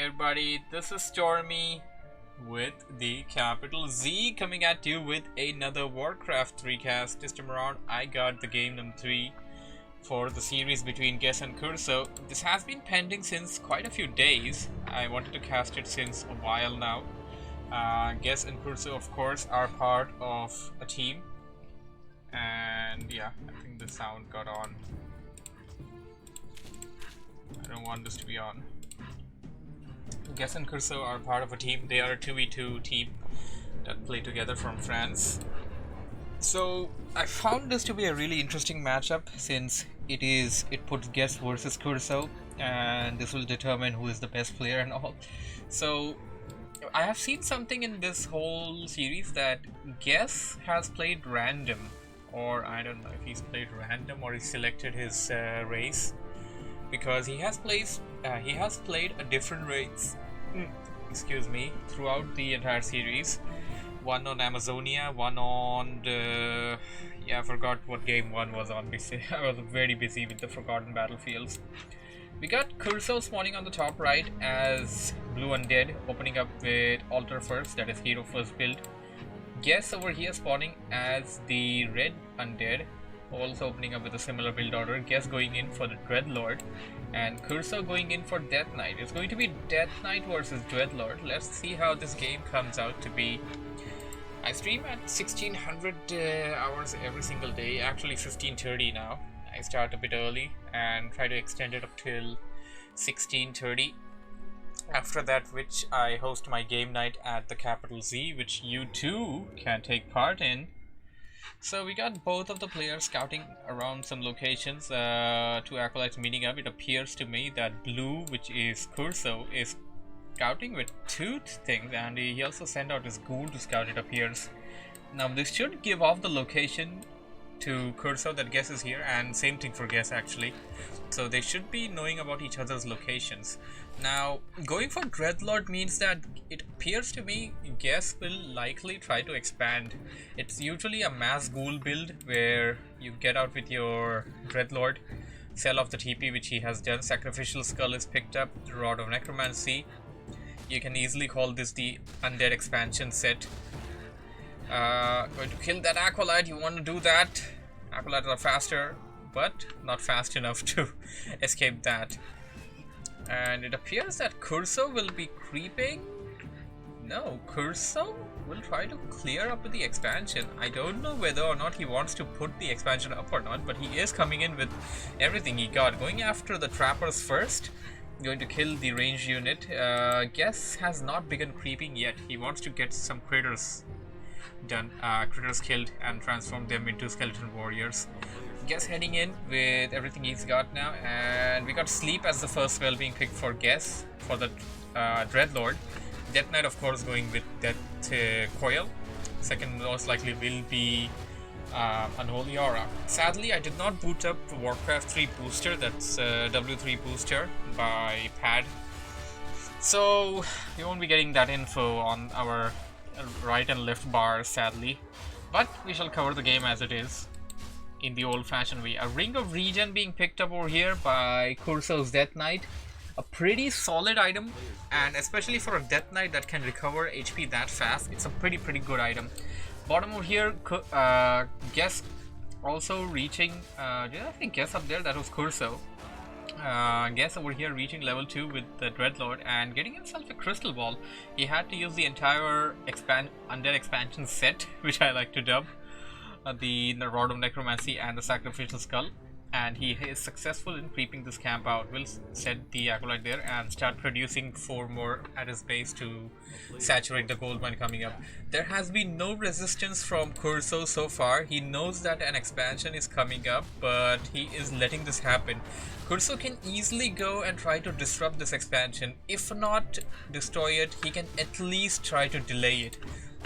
everybody, this is Stormy with the CapitalZ coming at you with another WarCraft 3 Cast. This time around I got the game number 3 for the series between Guess and KurCo. This has been pending since quite a few days. I wanted to cast it since a while now. Guess and KurCo of course are part of a team, and yeah, I think the sound got on. I don't want this to be on. Guess and KurCo are part of a team. They are a 2v2 team that play together from France. So I found this to be a really interesting matchup since it puts Guess versus KurCo, and this will determine who is the best player and all. So I have seen something in this whole series that Guess has played random, or I don't know if he's played random or he selected his race, because he has played a different race excuse me, throughout the entire series. One on Amazonia, one on the... yeah, I forgot what game one was on. I was very busy with the Forgotten Battlefields. We got KurCo spawning on the top right as Blue Undead, opening up with Altar First, that is Hero First build. Guess over here spawning as the Red Undead, also opening up with a similar build order. Guess going in for the Dreadlord, and KurCo going in for Death Knight. It's going to be Death Knight versus Dreadlord. Let's see how this game comes out to be. I stream at 1600 hours every single day, actually 1530 now. I start a bit early and try to extend it up till 1630. After that, which I host my game night at the CapitalZ, which you too can take part in. So we got both of the players scouting around some locations, two acolytes meeting up. It appears to me that Blue, which is KurCo, is scouting with two things, and he also sent out his ghoul to scout, it appears. Now this should give off the location to KurCo that Guess is here, and same thing for Guess actually. So they should be knowing about each other's locations. Now going for Dreadlord means that it appears to me Guess will likely try to expand. It's usually a mass ghoul build where you get out with your Dreadlord, sell off the TP, which he has done. Sacrificial Skull is picked up, the Rod of Necromancy. You can easily call this the Undead expansion set. Going to kill that Acolyte, you want to do that. Acolytes are faster, but not fast enough to escape that. And it appears that KurCo will be creeping. No, KurCo will try to clear up with the expansion. I don't know whether or not he wants to put the expansion up or not, but he is coming in with everything he got. Going after the trappers first. Going to kill the ranged unit. Guess has not begun creeping yet. He wants to get some critters done, critters killed, and transform them into skeleton warriors. Guess heading in with everything he's got now, and we got Sleep as the first spell being picked for Guess for the Dreadlord. Death Knight of course going with that Coil. Second most likely will be Unholy Aura. Sadly I did not boot up the WarCraft 3 booster, that's W3 booster by pad, so we won't be getting that info on our right and left bar sadly, but we shall cover the game as it is in the old-fashioned way. A Ring of Regen being picked up over here by KurCo's Death Knight. A pretty solid item, and especially for a Death Knight that can recover HP that fast, it's a pretty good item. Bottom over here, Guess also reaching, did I think Guess up there? That was KurCo. Guess over here reaching level 2 with the Dreadlord and getting himself a crystal ball. He had to use the entire Undead expansion set, which I like to dub, the Rod of Necromancy and the Sacrificial Skull, and he is successful in creeping this camp out. We'll set the Acolyte there and start producing 4 more at his base to saturate the gold mine coming up. There has been no resistance from KurCo so far. He knows that an expansion is coming up, but he is letting this happen. KurCo can easily go and try to disrupt this expansion. If not destroy it, he can at least try to delay it.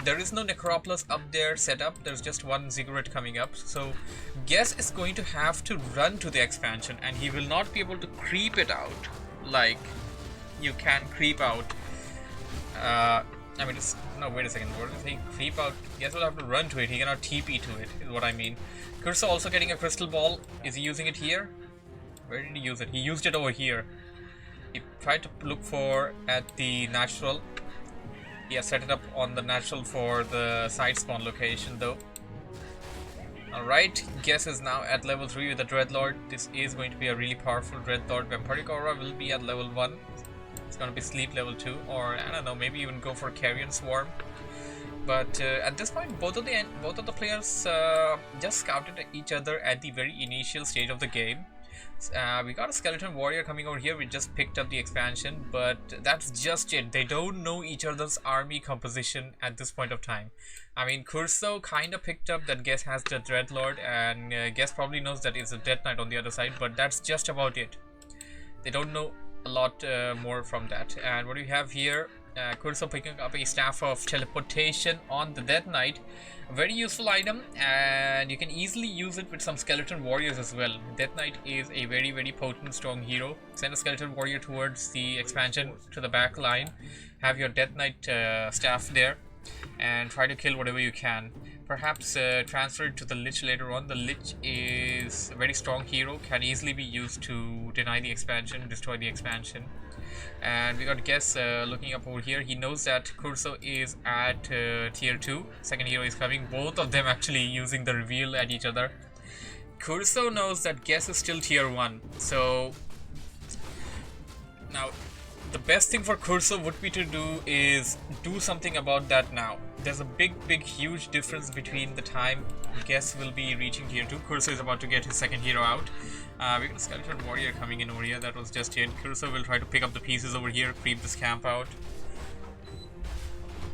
There is no Necropolis up there set up, there's just one ziggurat coming up, so Guess is going to have to run to the expansion, and he will not be able to creep it out like you can creep out. I mean, no, wait a second, what is he? Creep out? Guess will have to run to it, he cannot TP to it, is what I mean. KurCo also getting a crystal ball. Is he using it here? Where did he use it? He used it over here. He try to look for at the natural. He has set it up on the natural for the side spawn location though. Alright, Guess is now at level 3 with the Dreadlord. This is going to be a really powerful Dreadlord. Vampiric Aura will be at level 1. It's going to be Sleep level 2, or I don't know, maybe even go for Carrion Swarm. But at this point, both of the players just scouted each other at the very initial stage of the game. We got a Skeleton Warrior coming over here. We just picked up the expansion, but that's just it. They don't know each other's army composition at this point of time. I mean, KurCo kind of picked up that Guess has the Dreadlord, and Guess probably knows that it's a Death Knight on the other side, but that's just about it. They don't know a lot more from that. And what do we have here? KurCo picking up a Staff of Teleportation on the Death Knight. A very useful item, and you can easily use it with some Skeleton Warriors as well. Death Knight is a very, very potent, strong hero. Send a Skeleton Warrior towards the expansion to the back line. Have your Death Knight staff there, and try to kill whatever you can. Perhaps transfer it to the Lich later on. The Lich is a very strong hero, can easily be used to deny the expansion, destroy the expansion. And we got Guess looking up over here. He knows that KurCo is at tier 2. Second hero is coming. Both of them actually using the reveal at each other. KurCo knows that Guess is still tier 1. So now the best thing for KurCo would be to do something about that now. There's a big, huge difference between the time Guess will be reaching tier 2. KurCo is about to get his second hero out. We got a Skeleton Warrior coming in over here. That was just it. KurCo will try to pick up the pieces over here, creep this camp out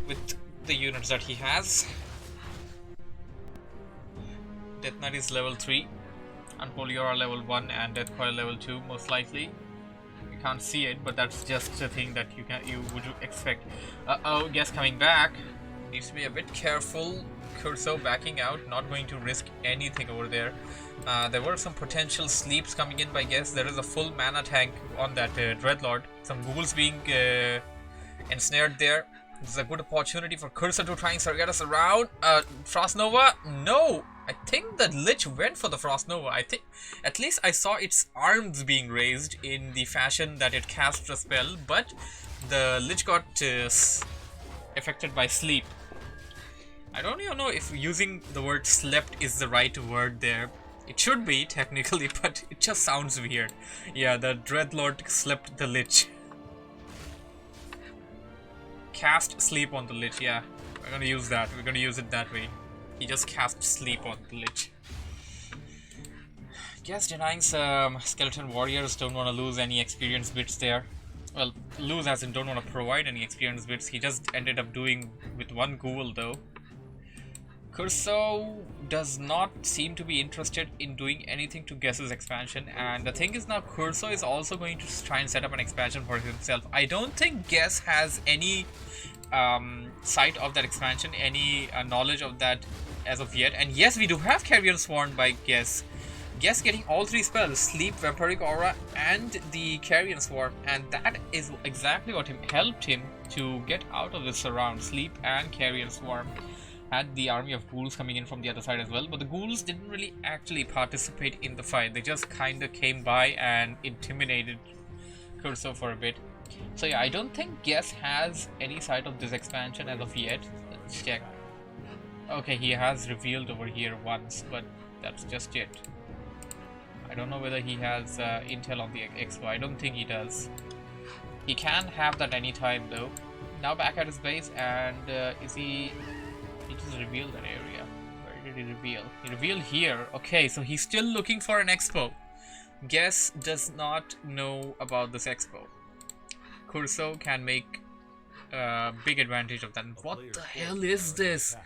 with the units that he has. Death Knight is level 3, Unholy Aura level 1, and Death Coil level 2 most likely. You can't see it, but that's just the thing that you would expect. Uh-oh, Guess coming back. Needs to be a bit careful. KurCo backing out, not going to risk anything over there. There were some potential sleeps coming in by Guess. There is a full mana tank on that Dreadlord. Some ghouls being ensnared there. This is a good opportunity for KurCo to try and get us around. Frost Nova? No! I think the Lich went for the Frost Nova. I think, at least I saw its arms being raised in the fashion that it cast a spell, but the Lich got affected by sleep. I don't even know if using the word slept is the right word there. It should be, technically, but it just sounds weird. Yeah, the Dreadlord slept the Lich. Cast sleep on the Lich, yeah. We're gonna use that. We're gonna use it that way. He just cast sleep on the Lich. Guess denying some Skeleton Warriors. Don't want to lose any experience bits there. Well, lose as in don't want to provide any experience bits. He just ended up doing with one ghoul though. KurCo does not seem to be interested in doing anything to Guess's expansion, and the thing is now KurCo is also going to try and set up an expansion for himself. I don't think Guess has any sight of that expansion, any knowledge of that as of yet. And yes, we do have Carrion Swarm by Guess. Guess getting all 3 spells, Sleep, Vampiric Aura, and the Carrion Swarm, and that is exactly what helped him to get out of this surround. Sleep and Carrion Swarm. Had the army of ghouls coming in from the other side as well, but the ghouls didn't really actually participate in the fight. They just kind of came by and intimidated KurCo for a bit. So yeah, I don't think Guess has any sight of this expansion as of yet. Let's check. Okay, he has revealed over here once, but that's just it. I don't know whether he has intel on the expo. I don't think he does. He can have that anytime though. Now back at his base, and is he... He just revealed that area. Where did he reveal? He revealed here. Okay, so he's still looking for an expo. Guess does not know about this expo. KurCo can make a big advantage of that. What the hell is this?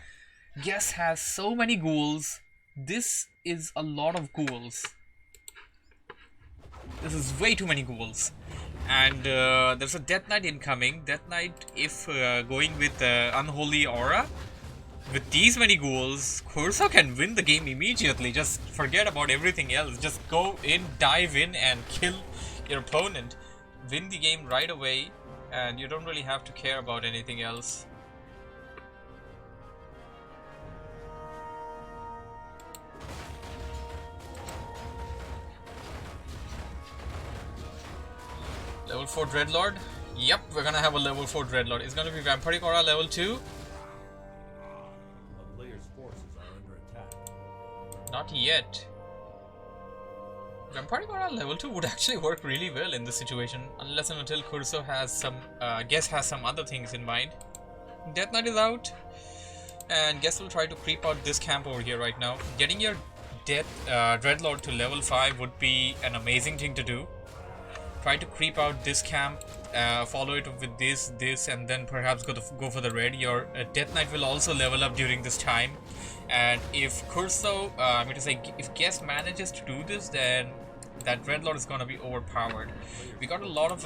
Guess has so many ghouls. This is a lot of ghouls. This is way too many ghouls. And there's a Death Knight incoming. Death Knight, if going with Unholy Aura, with these many ghouls, KurCo can win the game immediately. Just forget about everything else. Just go in, dive in, and kill your opponent. Win the game right away, and you don't really have to care about anything else. Level Level 4 Dreadlord. Yep, we're gonna have a level 4 Dreadlord. It's gonna be Vampiric Aura level 2. A player's forces are under attack. Not yet. Vampiric Aura level 2 would actually work really well in this situation, unless and until KurCo has some, Guess has some other things in mind. Death Knight is out, and Guess will try to creep out this camp over here right now. Getting your Dreadlord to level 5 would be an amazing thing to do. Try to creep out this camp, follow it up with this, and then perhaps go for the red. Your Death Knight will also level up during this time, and if KurCo, if Guess manages to do this, then that Dreadlord is gonna be overpowered. We got a lot of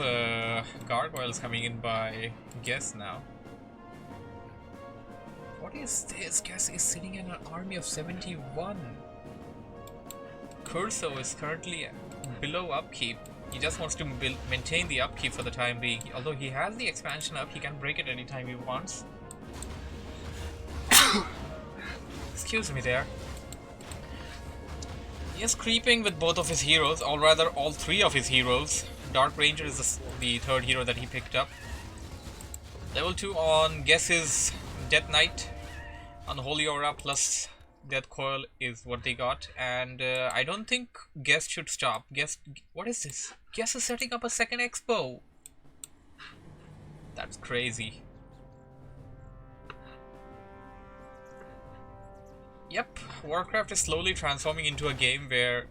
gargoyles coming in by Guess now. What is this? Guess is sitting in an army of 71. KurCo is currently below upkeep. He just wants to maintain the upkeep for the time being. Although he has the expansion up, he can break it anytime he wants. Excuse me there. He is creeping with both of his heroes, or rather all three of his heroes. Dark Ranger is the third hero that he picked up. Level 2 on Guess's Death Knight. Unholy Aura plus Death Coil is what they got, and I don't think Guess should stop. Guess, what is this? Guess is setting up a second expo. That's crazy. Yep, Warcraft is slowly transforming into a game where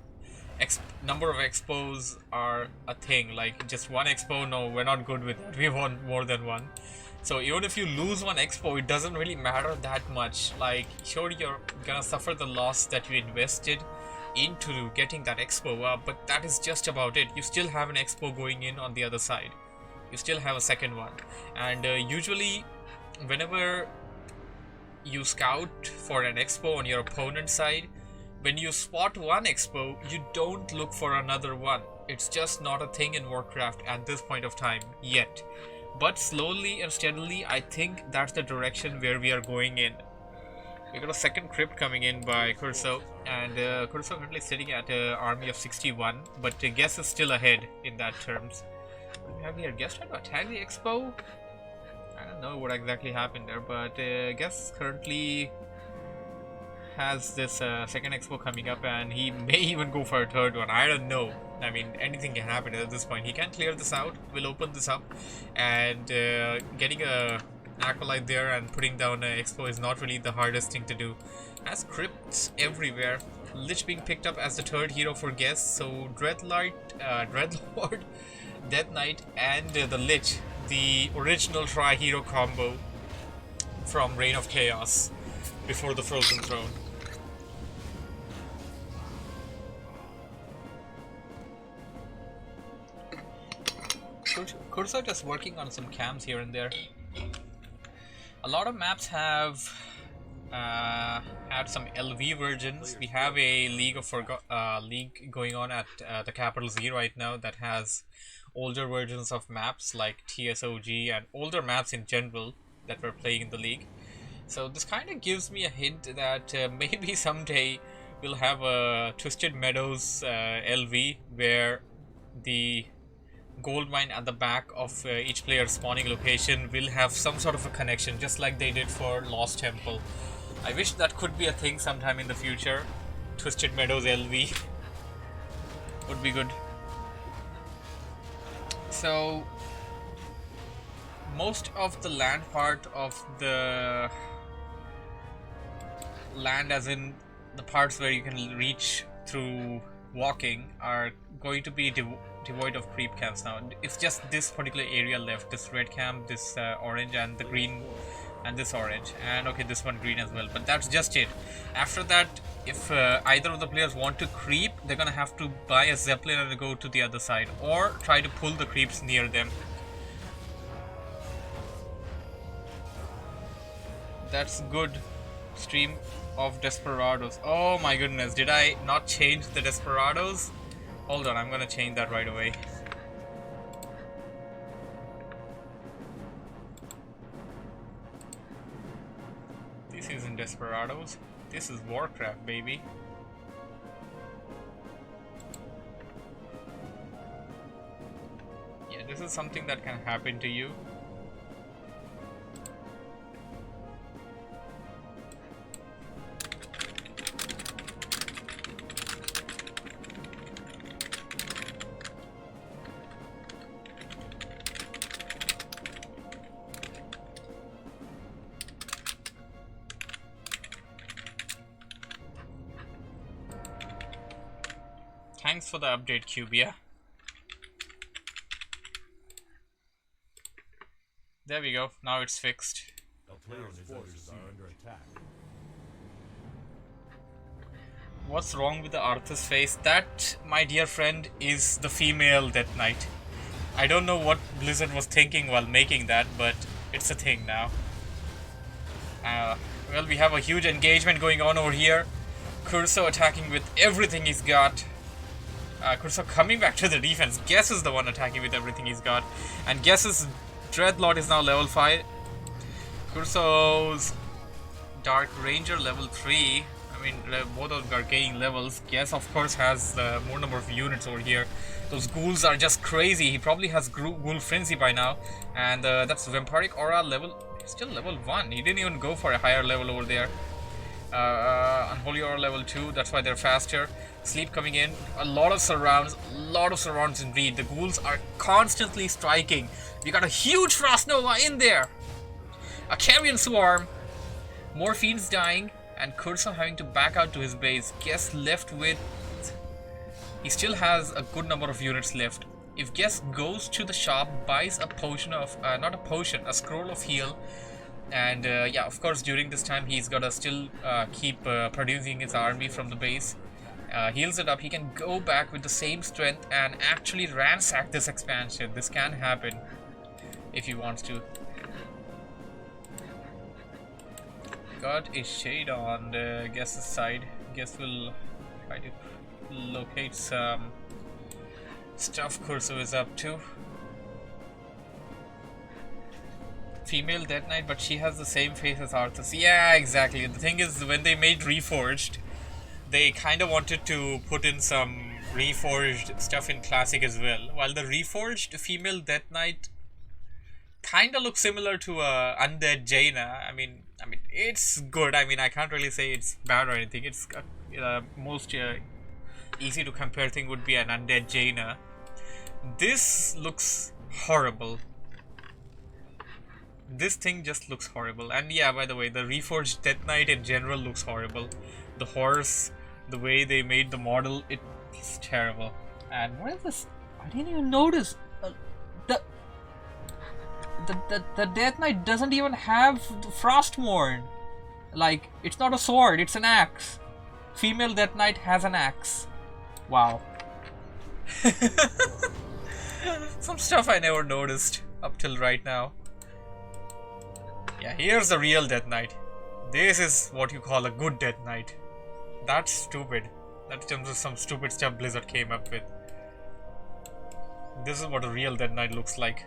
number of expos are a thing. Like, just one expo, no, we're not good with that. We want more than one. So even if you lose one expo, it doesn't really matter that much. Like, sure, you're gonna suffer the loss that you invested into getting that expo up, but that is just about it. You still have an expo going in on the other side. You still have a second one. And usually, whenever you scout for an expo on your opponent's side, when you spot one expo, you don't look for another one. It's just not a thing in Warcraft at this point of time yet. But slowly and steadily, I think that's the direction where we are going in. We got a second crypt coming in by KurCo, and KurCo currently sitting at an army of 61, but Guess is still ahead in that terms. What do we have here? Guess trying to attack the expo? I don't know what exactly happened there, but Guess currently has this second expo coming up, and he may even go for a third one. I don't know. I mean, anything can happen at this point. He can clear this out. We'll open this up, and getting a acolyte there and putting down an expo is not really the hardest thing to do. As crypts everywhere, Lich being picked up as the third hero for Guess. So Dreadlord, Death Knight, and the Lich, the original tri-hero combo from Reign of Chaos before the Frozen Throne. KurCo just working on some camps here and there. A lot of maps have had some LV versions. We have a league going on at the CapitalZ right now that has older versions of maps like TSOG and older maps in general that we're playing in the league. So this kind of gives me a hint that maybe someday we'll have a Twisted Meadows LV where the gold mine at the back of each player's spawning location will have some sort of a connection, just like they did for Lost Temple. I wish that could be a thing sometime in the future. Twisted Meadows LV would be good. So most of the land part of the land, as in the parts where you can reach through walking, are going to be devoid of creep camps now. It's just this particular area left, this red camp, this orange, and the green, and this orange, and okay, this one green as well, but that's just it. After that, if either of the players want to creep, they're gonna have to buy a zeppelin and go to the other side, or try to pull the creeps near them. That's good. Stream of Desperados. Oh my goodness, did I not change the Desperados? Hold on, I'm gonna change that right away. This isn't Desperados. This is Warcraft, baby. Yeah, this is something that can happen to you. Thanks for the update, Cubia. There we go. Now it's fixed. The player's forces are under attack. What's wrong with the Arthur's face? That, my dear friend, is the female Death Knight. I don't know what Blizzard was thinking while making that, but it's a thing now. Well, we have a huge engagement going on over here. KurCo attacking with everything he's got. KurCo coming back to the defense. Guess is the one attacking with everything he's got. And Guess's Dreadlord is now level 5. KurCo's Dark Ranger level 3. I mean, both of them are gaining levels. Guess, of course, has more number of units over here. Those ghouls are just crazy. He probably has Ghoul Frenzy by now. And that's Vampiric Aura level... Still level 1. He didn't even go for a higher level over there. Unholy Aura level 2. That's why they're faster. Sleep coming in. A lot of surrounds. Indeed. The ghouls are constantly striking. We got a huge Frost Nova in there. A Carrion Swarm. More fiends dying. And KurCo having to back out to his base. Guess left with... He still has a good number of units left. If Guess goes to the shop, buys a potion of... not a potion, a scroll of heal. And yeah, of course, during this time, he's got to still keep producing his army from the base. Heals it up. He can go back with the same strength and actually ransack this expansion. This can happen if he wants to. Got a shade on the Guess's side. Guess will try to locate some stuff KurCo is up to. Female Death Knight, but she has the same face as Arthas. Yeah, exactly. The thing is, when they made Reforged, they kind of wanted to put in some Reforged stuff in Classic as well. While the Reforged female Death Knight kind of looks similar to Undead Jaina. I mean, it's good. I mean, I can't really say it's bad or anything. It's most easy to compare thing would be an Undead Jaina. This looks horrible. This thing just looks horrible. And yeah, by the way, the Reforged Death Knight in general looks horrible. The horse, the way they made the model, it's terrible. And what is this? I didn't even notice. The Death Knight doesn't even have the Frostmourne. Like, it's not a sword, it's an axe. Female Death Knight has an axe. Wow. Some stuff I never noticed up till right now. Yeah, here's the real Death Knight. This is what you call a good Death Knight. That's stupid. That's just some stupid stuff Blizzard came up with. This is what a real Death Knight looks like.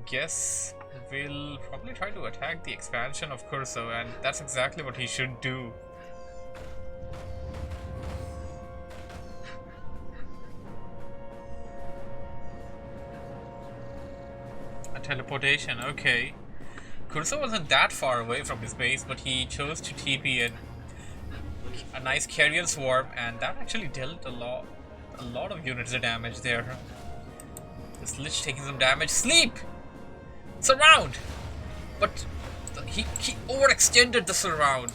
Guess will probably try to attack the expansion of KurCo, and that's exactly what he should do. A teleportation, okay. KurCo wasn't that far away from his base, but he chose to TP in. A nice Carrion Swarm, and that actually dealt a lot of units of damage there. This Lich taking some damage. Sleep! Surround! But he overextended the surround.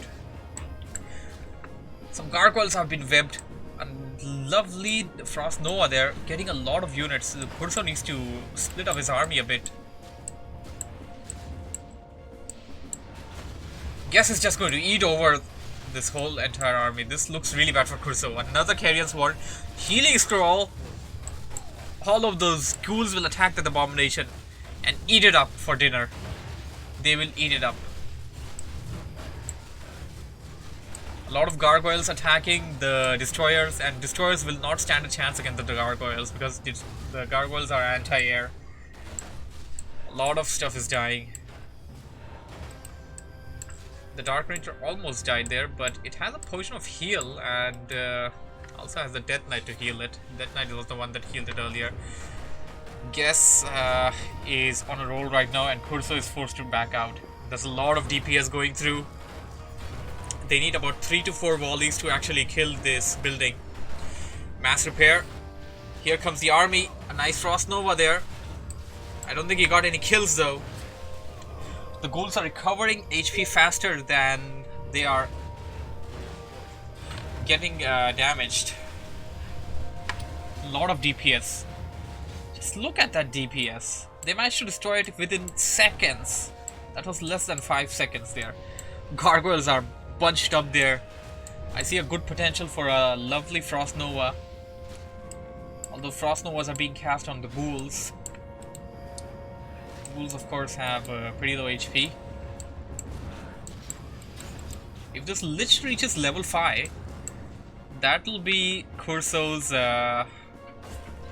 Some gargoyles have been webbed. And lovely Frost Nova there, getting a lot of units. The KurCo needs to split up his army a bit. Guess is just going to eat over this whole entire army. This looks really bad for KurCo. Another Carrion Sword. Healing Scroll. All of those ghouls will attack that abomination and eat it up for dinner. They will eat it up. A lot of gargoyles attacking the destroyers, and destroyers will not stand a chance against the gargoyles because the gargoyles are anti-air. A lot of stuff is dying. The Dark Ranger almost died there, but it has a potion of heal, and Also has the Death Knight to heal it. Death Knight was the one that healed it earlier. Guess is on a roll right now, and KurCo is forced to back out. There's a lot of DPS going through. They need about 3 to 4 volleys to actually kill this building. Mass repair. Here comes the army. A nice Frost Nova there. I don't think he got any kills though. The ghouls are recovering HP faster than they are getting damaged. A lot of DPS. Just look at that DPS. They managed to destroy it within seconds. That was less than 5 seconds there. Gargoyles are bunched up there. I see a good potential for a lovely Frost Nova. Although Frost Novas are being cast on the ghouls. Ghouls of course have pretty low HP. If this Lich reaches level 5, that'll be KurCo's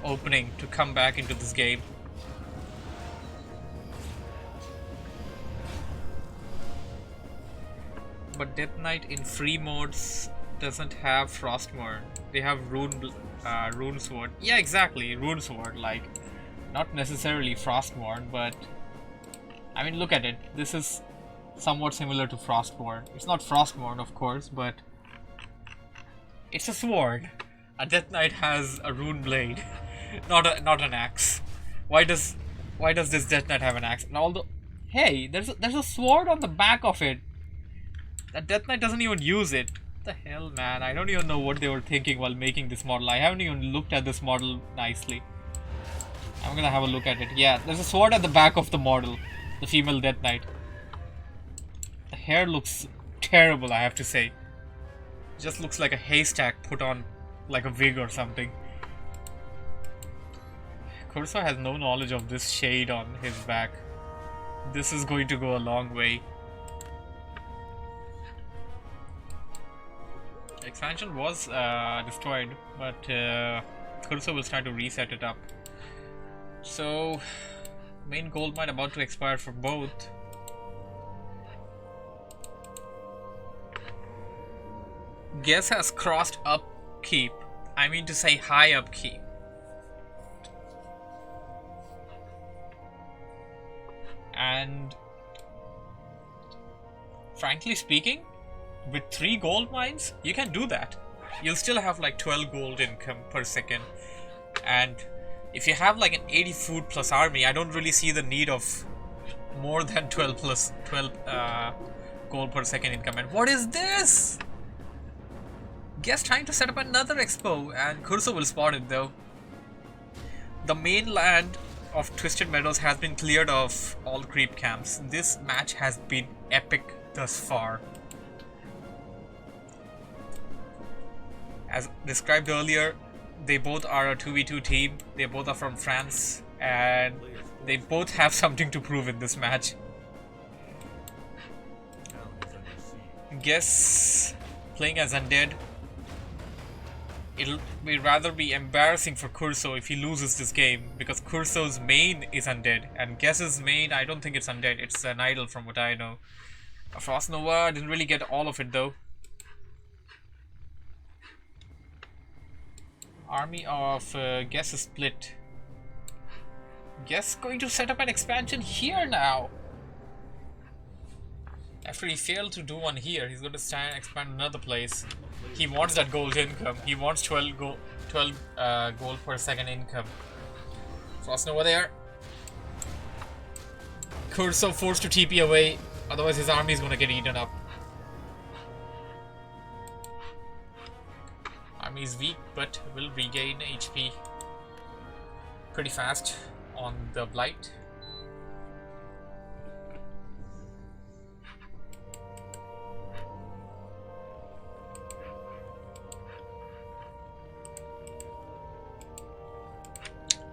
opening to come back into this game. But Death Knight in free modes doesn't have Frostmourne. They have Rune Sword. Yeah, exactly, Rune Sword. Like, not necessarily Frostmourne, but I mean, look at it. This is somewhat similar to Frostmourne. It's not Frostmourne, of course, but it's a sword. A Death Knight has a Rune Blade, not an axe. Why does this Death Knight have an axe? And although, hey, there's a sword on the back of it. That Death Knight doesn't even use it. What the hell, man? I don't even know what they were thinking while making this model. I haven't even looked at this model nicely. I'm gonna have a look at it. Yeah, there's a sword at the back of the model. The female Death Knight. The hair looks terrible, I have to say. It just looks like a haystack put on like a wig or something. KurCo has no knowledge of this shade on his back. This is going to go a long way. Expansion was destroyed, but KurCo was trying to reset it up. So, main gold mine about to expire for both. Guess has crossed upkeep. I mean to say high upkeep. And frankly speaking, with 3 gold mines, you can do that. You'll still have like 12 gold income per second. And if you have like an 80 food plus army, I don't really see the need of more than 12 gold per second income. And what is this? Guess trying to set up another expo, and KurCo will spot it though. The mainland of Twisted Meadows has been cleared of all creep camps. This match has been epic thus far. As described earlier, they both are a 2v2 team. They both are from France, and they both have something to prove in this match. Guess playing as Undead, it'll rather be embarrassing for KurCo if he loses this game, because KurCo's main is Undead, and Guess's main, I don't think it's Undead, it's an idol from what I know. Frost Nova didn't really get all of it though. Army of Guess is split. Guess going to set up an expansion here now. After he failed to do one here, he's going to expand another place. He wants that gold income. He wants 12 gold per second income. Frost Nova there. KurCo forced to TP away, otherwise his army is going to get eaten up. Army is weak, but will regain HP pretty fast on the Blight.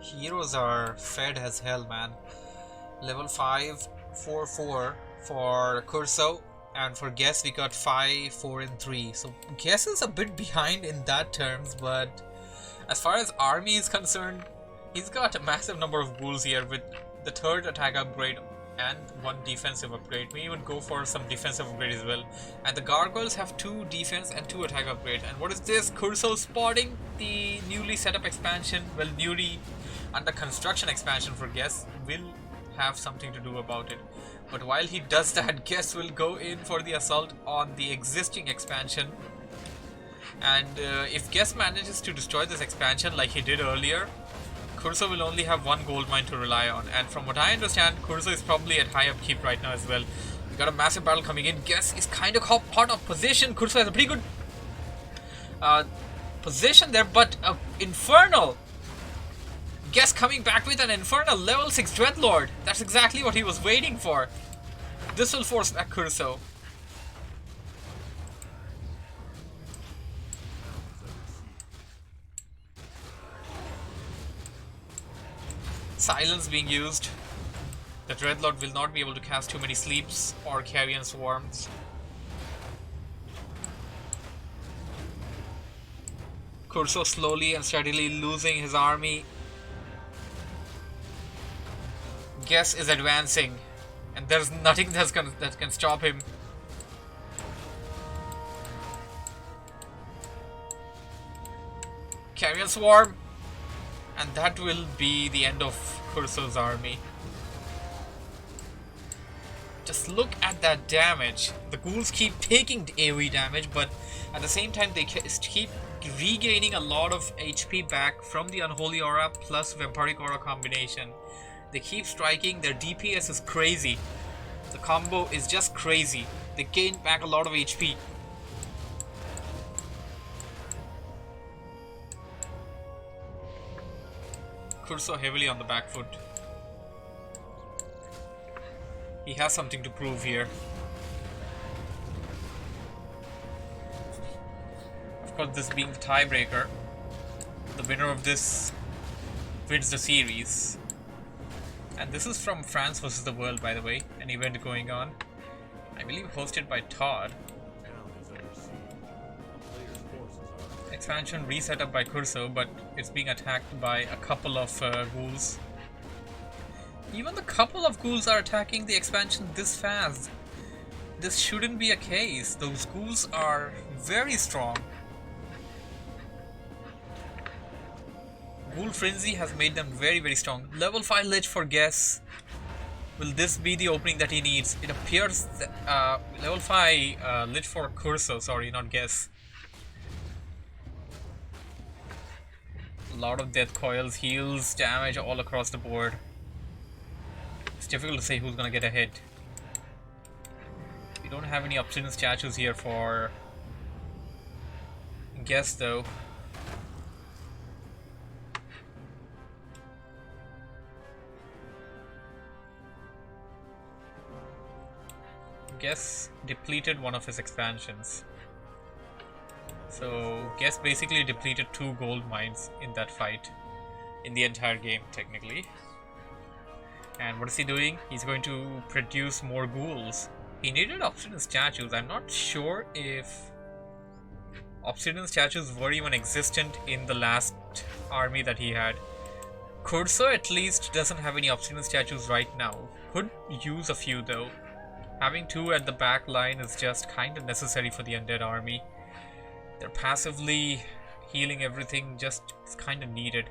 Heroes are fed as hell, man. Level 5, 4, 4 for KurCo, and for Guess we got 5, 4 and 3. So Guess is a bit behind in that terms, but as far as army is concerned, he's got a massive number of ghouls here with the 3rd attack upgrade and 1 defensive upgrade. We would go for some defensive upgrade as well. And the gargoyles have 2 defense and 2 attack upgrade. And what is this? KurCo spotting the newly set up expansion. Well, newly under construction expansion for Guess will have something to do about it. But while he does that, Guess will go in for the assault on the existing expansion. And if Guess manages to destroy this expansion like he did earlier, KurCo will only have 1 gold mine to rely on. And from what I understand, KurCo is probably at high upkeep right now as well. We got a massive battle coming in. Guess is kind of hot of position. KurCo has a pretty good position there, but Infernal. Guess coming back with an Infernal level 6 Dreadlord. That's exactly what he was waiting for. This will force back KurCo. Silence being used. The Dreadlord will not be able to cast too many sleeps or carrion swarms. KurCo slowly and steadily losing his army. Guess is advancing, and there's nothing that can stop him. Carrion swarm. And that will be the end of KurCo's army. Just look at that damage. The ghouls keep taking AoE damage, but at the same time they keep regaining a lot of HP back from the Unholy Aura plus Vampiric Aura combination. They keep striking, their DPS is crazy. The combo is just crazy. They gain back a lot of HP. KurCo heavily on the back foot. He has something to prove here. Of course, this being the tiebreaker, the winner of this wins the series. And this is from France vs. the World, by the way, an event going on. I believe hosted by Todd. Expansion reset up by KurCo, but it's being attacked by a couple of ghouls. Even the couple of ghouls are attacking the expansion this fast. This shouldn't be a case. Those ghouls are very strong. Ghoul Frenzy has made them very, very strong. Level 5 Lich for Guess. Will this be the opening that he needs? It appears that, level 5 Lich for KurCo, sorry, not Guess. A lot of death coils, heals, damage all across the board. It's difficult to say who's gonna get a hit. We don't have any obsidian statues here for Guess though. Guess depleted one of his expansions. So Guess basically depleted 2 gold mines in that fight, in the entire game technically. And what is he doing? He's going to produce more ghouls. He needed obsidian statues. I'm not sure if obsidian statues were even existent in the last army that he had. KurCo at least doesn't have any obsidian statues right now. Could use a few though. Having 2 at the back line is just kind of necessary for the Undead army. They're passively healing everything, just it's kind of needed.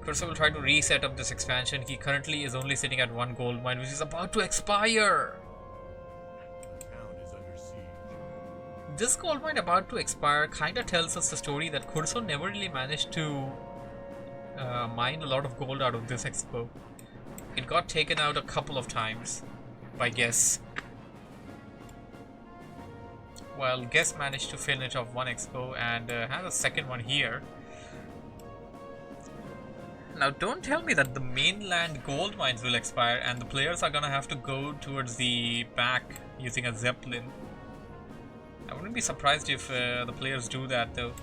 KurCo will try to reset up this expansion. He currently is only sitting at 1 gold mine, which is about to expire. This gold mine about to expire kind of tells us the story that KurCo never really managed to mine a lot of gold out of this expo. It got taken out a couple of times by Guess. Well, Guess managed to finish off 1 expo and have a second one here. Now don't tell me that the mainland gold mines will expire and the players are gonna have to go towards the back using a Zeppelin. I wouldn't be surprised if the players do that though.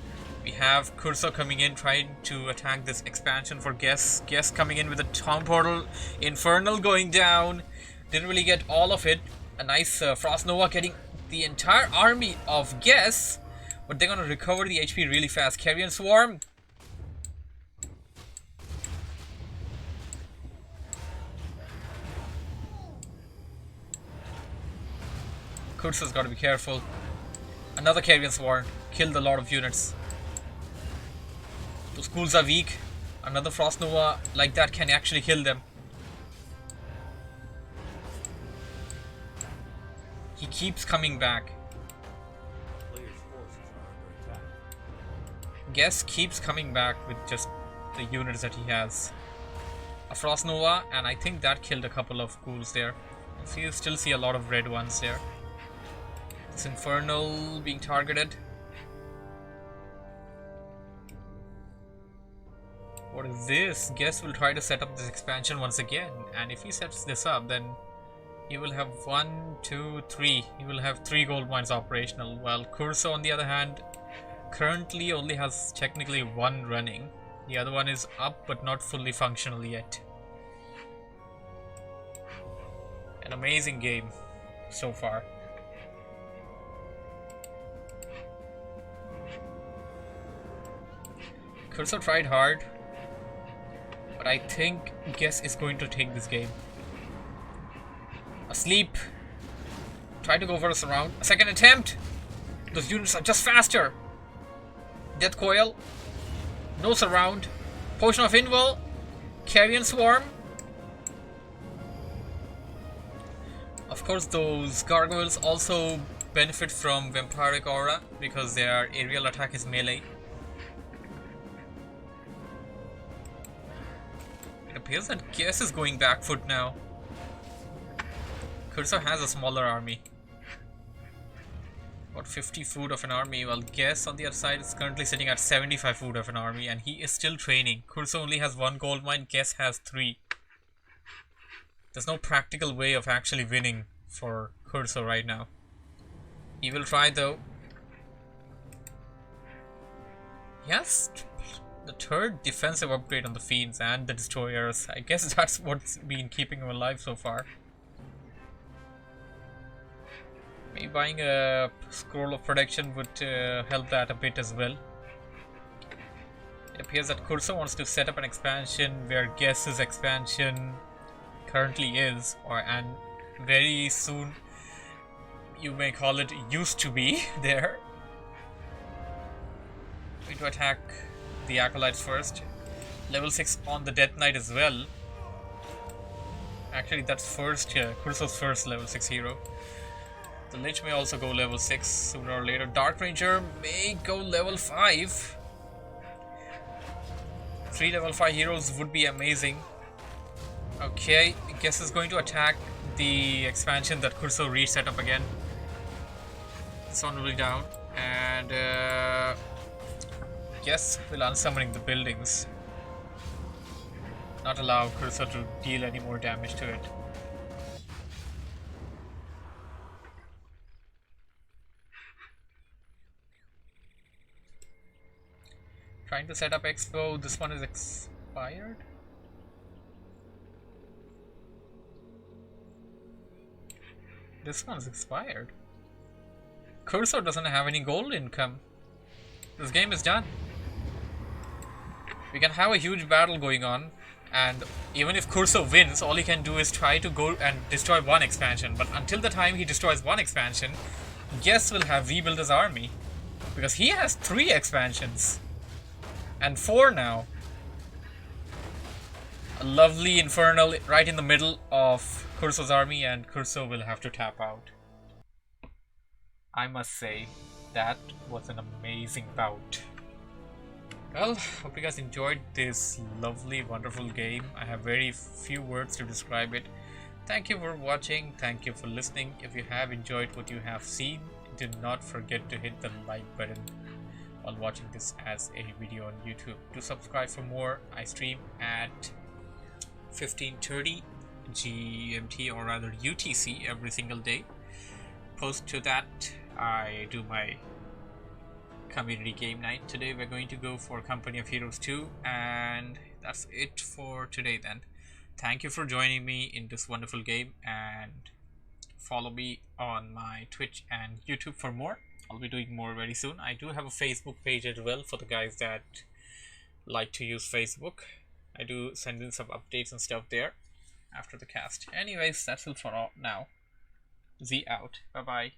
We have KurCo coming in trying to attack this expansion for Guess. Guess coming in with a town portal. Infernal going down. Didn't really get all of it. A nice Frost Nova getting the entire army of Guess. But they're gonna recover the HP really fast. Carrion Swarm. KurCo's got to be careful. Another Carrion Swarm. Killed a lot of units. Those ghouls are weak. Another Frost Nova like that can actually kill them. He keeps coming back. Player's forces are under attack. Guess keeps coming back with just the units that he has. A Frost Nova, and I think that killed a couple of ghouls there. You still see a lot of red ones there. This Infernal being targeted. What is this? Guess will try to set up this expansion once again, and if he sets this up, then he will have 1, 2, 3. He will have 3 gold mines operational, while KurCo on the other hand currently only has technically 1 running. The other one is up but not fully functional yet. An amazing game so far. KurCo tried hard, but I think Guess is going to take this game. Asleep. Try to go for a surround. A second attempt. Those units are just faster. Death Coil. No surround. Potion of Invul. Carrion Swarm. Of course, those gargoyles also benefit from Vampiric Aura because their aerial attack is melee. It appears that Guess is going back foot now. KurCo has a smaller army. About 50 food of an army, while Guess on the other side is currently sitting at 75 food of an army, and he is still training. KurCo only has 1 gold mine, Guess has 3. There's no practical way of actually winning for KurCo right now. He will try though. Yes, the 3rd defensive upgrade on the Fiends and the Destroyers. I guess that's what's been keeping him alive so far. Maybe buying a Scroll of Protection would help that a bit as well. It appears that KurCo wants to set up an expansion where Guess's expansion currently is, and very soon you may call it used to be there. Going to attack the Acolytes first. Level 6 on the Death Knight as well. Actually that's KurCo's first level 6 hero. The Lich may also go level 6 sooner or later. Dark Ranger may go level 5. 3 level 5 heroes would be amazing. Okay, Guess is going to attack the expansion that KurCo reset up again. This one will be down, and Guess will unsummoning the buildings. Not allow KurCo to deal any more damage to it. Trying to set up Expo. This one is expired. This one's expired. KurCo doesn't have any gold income. This game is done. We can have a huge battle going on, and even if KurCo wins, all he can do is try to go and destroy 1 expansion. But until the time he destroys 1 expansion, Guess will have rebuilt his army. Because he has 3 expansions. And 4 now. A lovely Infernal right in the middle of KurCo's army, and KurCo will have to tap out. I must say, that was an amazing bout. Well, hope you guys enjoyed this lovely, wonderful game. I have very few words to describe it. Thank you for watching, thank you for listening. If you have enjoyed what you have seen, do not forget to hit the like button while watching this as a video on YouTube. Do subscribe for more. I stream at 15:30 GMT, or rather UTC, every single day. Post to that, I do my community game night. Today we're going to go for Company of Heroes 2, and that's it for today then. Thank you for joining me in this wonderful game, and follow me on my Twitch and YouTube for more. I'll be doing more very soon. I do have a Facebook page as well for the guys that like to use Facebook. I do send in some updates and stuff there after the cast. Anyways, that's it for all now. Z out. Bye bye.